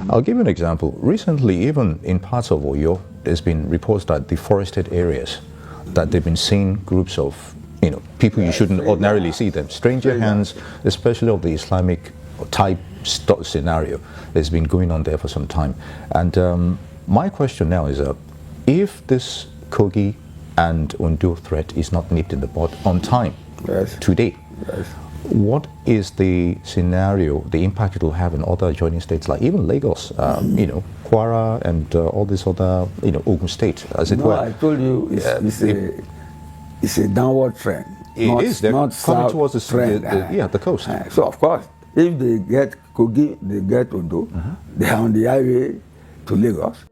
I'll give you an example. Recently, even in parts of Oyo, there's been reports that deforested areas, that they've been seeing groups of, people you shouldn't ordinarily see them. Stranger hands, especially of the Islamic type scenario, has been going on there for some time. And my question now is, if this Kogi and Ondo threat is not nipped in the bud on time today, what is the scenario, the impact it will have in other adjoining states, like even Lagos, Kwara, and all these other, Ogun State, as it were? I told you, it's a downward trend. It is. They're coming towards the coast. So of course, if they get Kogi, they get Ondo, they are on the highway to Lagos.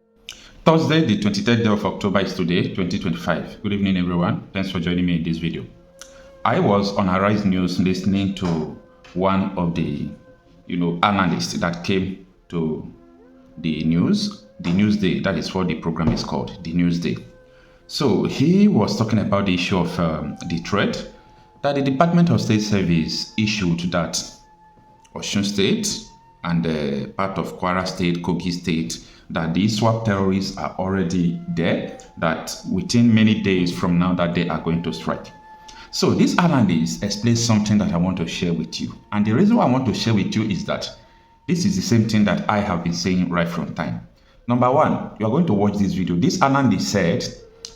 Thursday, the 23rd day of October is today, 2025. Good evening, everyone. Thanks for joining me in this video. I was on Arise News listening to one of the, analysts that came to the Newsday. That is what the program is called, the Newsday. So he was talking about the issue of the threat that the Department of State Service issued that Osun State and part of Kwara State, Kogi State, that the ISWAP terrorists are already there, that within many days from now that they are going to strike. So this analyst explains something that I want to share with you. And the reason why I want to share with you is that this is the same thing that I have been saying right from time. Number one, you are going to watch this video. This analyst said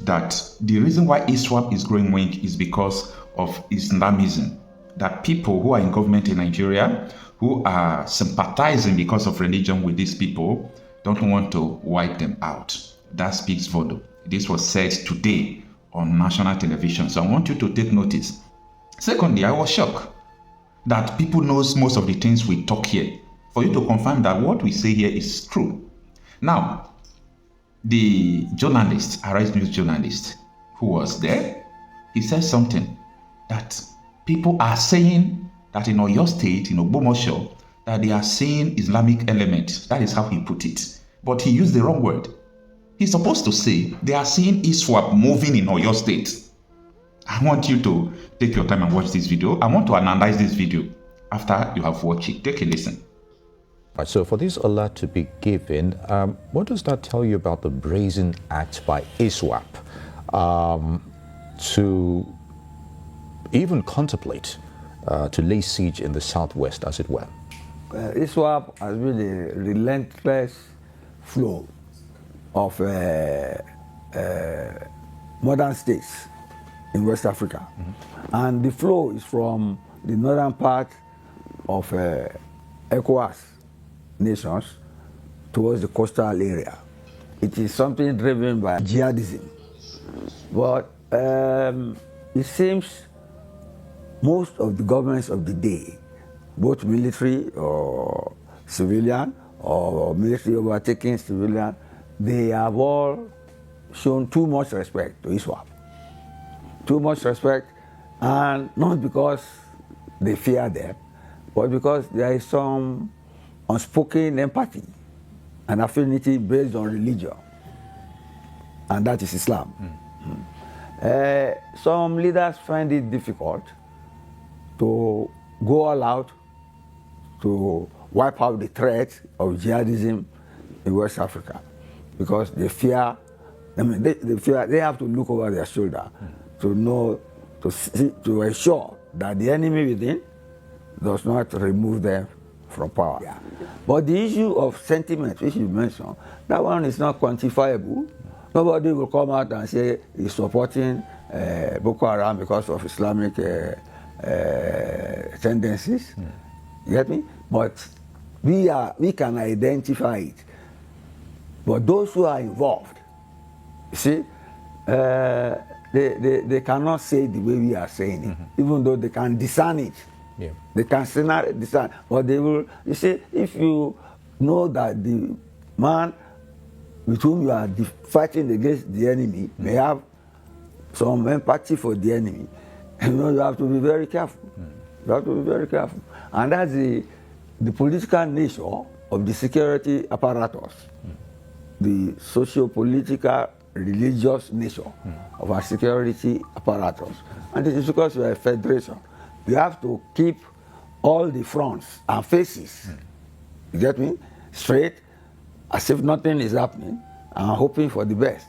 that the reason why ISWAP is growing weak is because of Islamism. That people who are in government in Nigeria, who are sympathizing because of religion with these people, don't want to wipe them out. That speaks volume. This was said today on national television. So I want you to take notice. Secondly, I was shocked that people knows most of the things we talk here. For you to confirm that what we say here is true. Now, the journalist, Arise News journalist, who was there, he said something that people are saying that in Oyo State, in Ogbomosho, that they are seeing Islamic elements. That is how he put it. But he used the wrong word. He's supposed to say they are seeing ISWAP moving in Oyo State. I want you to take your time and watch this video. I want to analyze this video after you have watched it. Take a listen. Right, so for this alert to be given, what does that tell you about the brazen act by ISWAP to even contemplate to lay siege in the southwest, as it were? ISWAP has been a relentless flow of modern states in West Africa. And the flow is from the northern part of ECOWAS nations towards the coastal area. It is something driven by jihadism. But it seems most of the governments of the day, both military or civilian, or military overtaking civilian, they have all shown too much respect to ISWAP. Too much respect, and not because they fear them, but because there is some unspoken empathy and affinity based on religion, and that is Islam. Some leaders find it difficult to go all out to wipe out the threat of jihadism in West Africa, because they fear. They have to look over their shoulder to know, to ensure that the enemy within does not remove them from power. Yeah. But the issue of sentiment, which you mentioned, that one is not quantifiable. Nobody will come out and say he's supporting Boko Haram because of Islamic tendencies. You get me? But we can identify it. But those who are involved, you see, they cannot say the way we are saying it, even though they can discern it. Yeah. They can discern, but they will. You see, if you know that the man with whom you are fighting against the enemy may have some empathy for the enemy, you have to be very careful. You have to be very careful, and that's the political nature of the security apparatus, the socio-political, religious nature of our security apparatus. And it is because we are a federation. You have to keep all the fronts and faces, you get me, straight, as if nothing is happening and hoping for the best.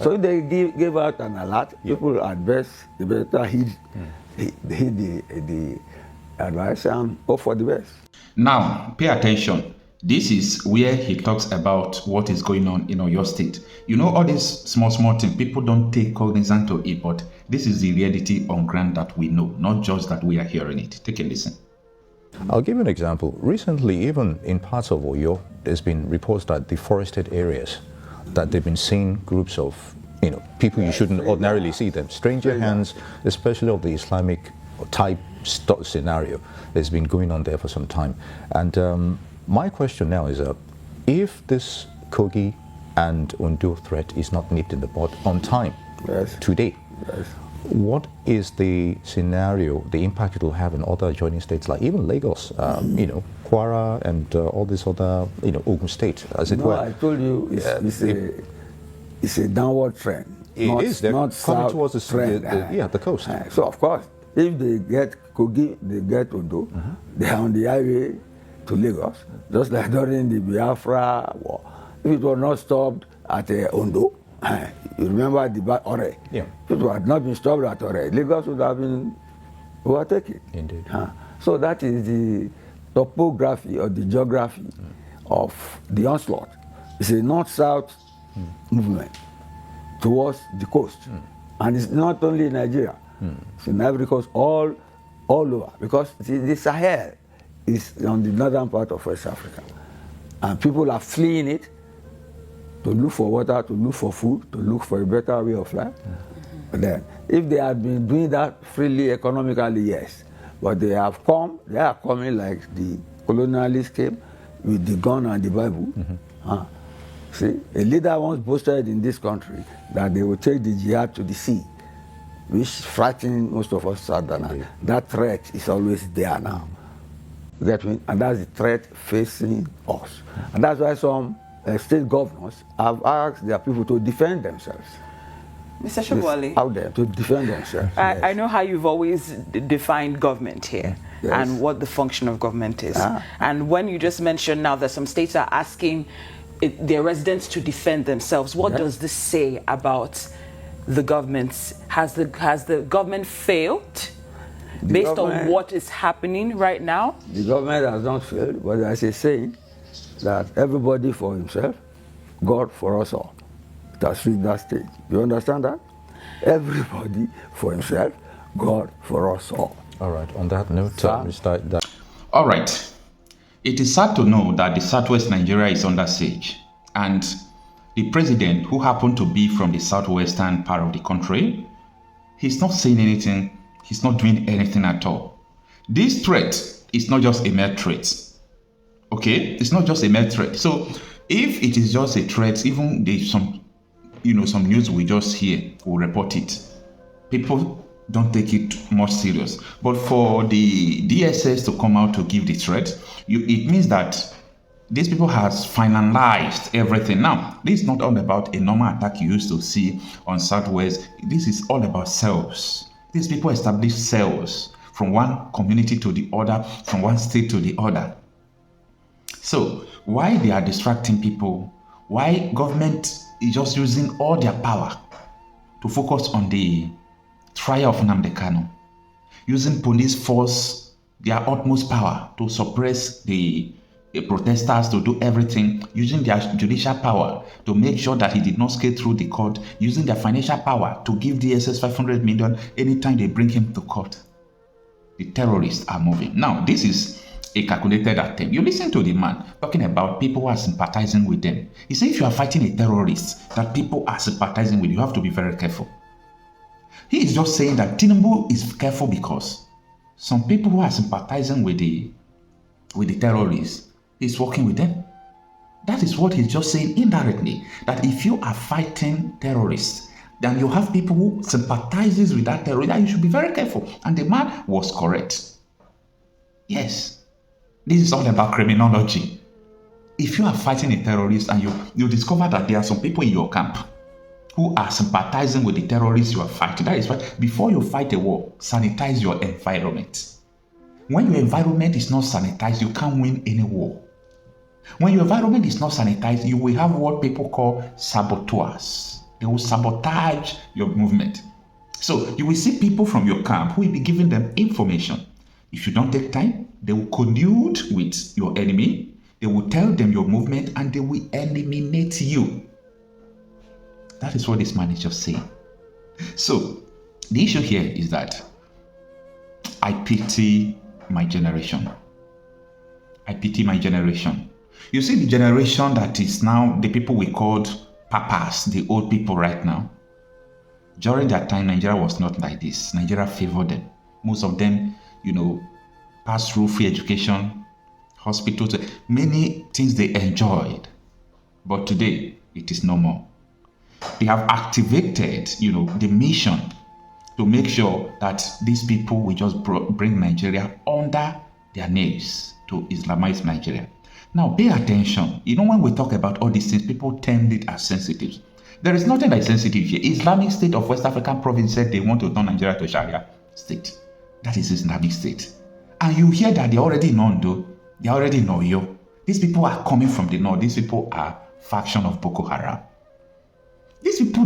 So if they give out an alert, people at best, they better heed the advice and hope for the best. Now, pay attention. This is where he talks about what is going on in Oyo State. You know, all these small things, people don't take cognizance of it, but this is the reality on ground that we know, not just that we are hearing it. Take a listen. I'll give you an example. Recently, even in parts of Oyo, there's been reports that the forested areas, that they've been seeing groups of, people you shouldn't ordinarily see them. Stranger hands, especially of the Islamic type scenario, has been going on there for some time. And my question now is, if this Kogi and Ondo threat is not nipped in the bud on time, today, what is the scenario, the impact it will have in other adjoining states, like even Lagos, Kwara, and all these other, Ogun State, as it were? I told you, it's a downward trend. They're not coming south towards the coast. So of course, if they get Kogi, they get Ondo, they are on the highway to Lagos, just like during the Biafra war. If it was not stopped at Ondo, you remember the Ore. Yeah. If it had not been stopped at Ore, Lagos would have been overtaken. Indeed. So that is the topography or the geography of the onslaught. It's a north-south movement towards the coast. And it's not only in Nigeria. It's in Ivory Coast, all over. Because the Sahel is on the northern part of West Africa. And people are fleeing it to look for water, to look for food, to look for a better way of life. But then, if they had been doing that freely, economically, yes. But they are coming like the colonialists came with the gun and the Bible. See, a leader once boasted in this country that they would take the jihad to the sea, which frightened most of us Southerners. That threat is always there now. You get me? And that's the threat facing us. And that's why some state governors have asked their people to defend themselves. Mr. Sowore, Out there to defend themselves. I know how you've always defined government here and what the function of government is. And when you just mentioned now that some states are asking their residents to defend themselves, what does this say about the governments? Has the government failed based on what is happening right now? The government has not failed, but there's a saying that everybody for himself, God for us all. It has reached that stage. You understand that? Everybody for himself, God for us all. All right, on that note, Mr. All right. It is sad to know that the southwest Nigeria is under siege, and the president, who happened to be from the southwestern part of the country, he's not saying anything, he's not doing anything at all. This threat is not just a mere threat. Okay? It's not just a mere threat. So if it is just a threat, even some news we just hear will report it. People don't take it much serious. But for the DSS to come out to give the threat, it means that these people has finalized everything. Now, this is not all about a normal attack you used to see on Southwest. This is all about cells. These people establish cells from one community to the other, from one state to the other. So, why they are distracting people? Why government is just using all their power to focus on the trial of Nnamdi Kanu, using police force, their utmost power to suppress the protesters, to do everything, using their judicial power to make sure that he did not skate through the court, using their financial power to give DSS 500 million anytime they bring him to court. The terrorists are moving. Now, this is a calculated attempt. You listen to the man talking about people who are sympathizing with them. He said if you are fighting a terrorist that people are sympathizing with, you have to be very careful. He is just saying that Tinubu is careful because some people who are sympathizing with the terrorists, he's working with them. That is what he's just saying indirectly, that if you are fighting terrorists, then you have people who sympathizes with that terrorist, and you should be very careful. And the man was correct. Yes. This is all about criminology. If you are fighting a terrorist and you discover that there are some people in your camp who are sympathizing with the terrorists you are fighting, that is why before you fight a war, sanitize your environment. When your environment is not sanitized, you can't win any war. When your environment is not sanitized, you will have what people call saboteurs. They will sabotage your movement. So you will see people from your camp who will be giving them information. If you don't take time, they will collude with your enemy. They will tell them your movement and they will eliminate you. That is what this man is just saying. So the issue here is that I pity my generation. I pity my generation. You see, the generation that is now the people we called papas, the old people right now. During that time, Nigeria was not like this. Nigeria favored them. Most of them, passed through free education, hospitals, many things they enjoyed. But today, it is no more. They have activated, the mission to make sure that these people will just bring Nigeria under their names to Islamize Nigeria. Now, pay attention. When we talk about all these things, people term it as sensitive. There is nothing like sensitive here. Islamic State of West African Province said they want to turn Nigeria to Sharia state. That is Islamic State. And you hear that they're already in Ondo, they're already in Oyo. These people are coming from the north. These people are faction of Boko Haram. These people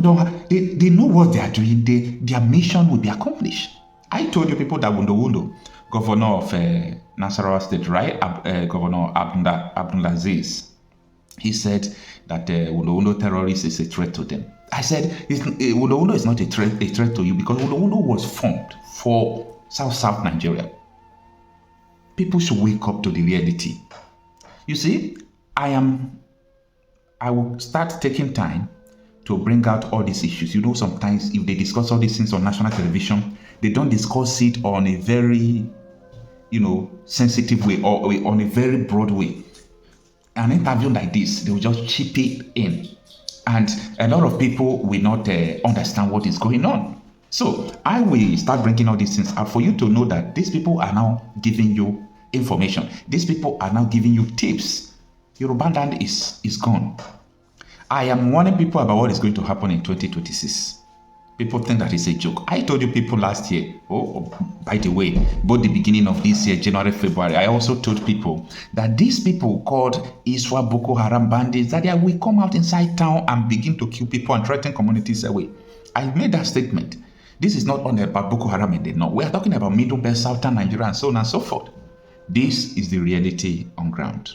they know what they are doing. Their mission will be accomplished. I told you people that Wundo, governor of Nasarawa State, right? Governor Abdulaziz, he said that Wundo terrorist is a threat to them. I said, Wundo is not a threat to you because Wundo was formed for South Nigeria. People should wake up to the reality. You see, I will start taking time to bring out all these issues. Sometimes if they discuss all these things on national television, they don't discuss it on a very, sensitive way or on a very broad way. An interview like this, they will just chip it in. And a lot of people will not understand what is going on. So I will start bringing all these things out for you to know that these people are now giving you information. These people are now giving you tips. Yoruba land is gone. I am warning people about what is going to happen in 2026. People think that it's a joke. I told you people last year, by the way, both the beginning of this year, January, February, I also told people that these people called ISWAP Boko Haram bandits, that they will come out inside town and begin to kill people and threaten communities away. I made that statement. This is not only about Boko Haram in the north. We are talking about Middle Belt, Southern Nigeria, and so on and so forth. This is the reality on ground.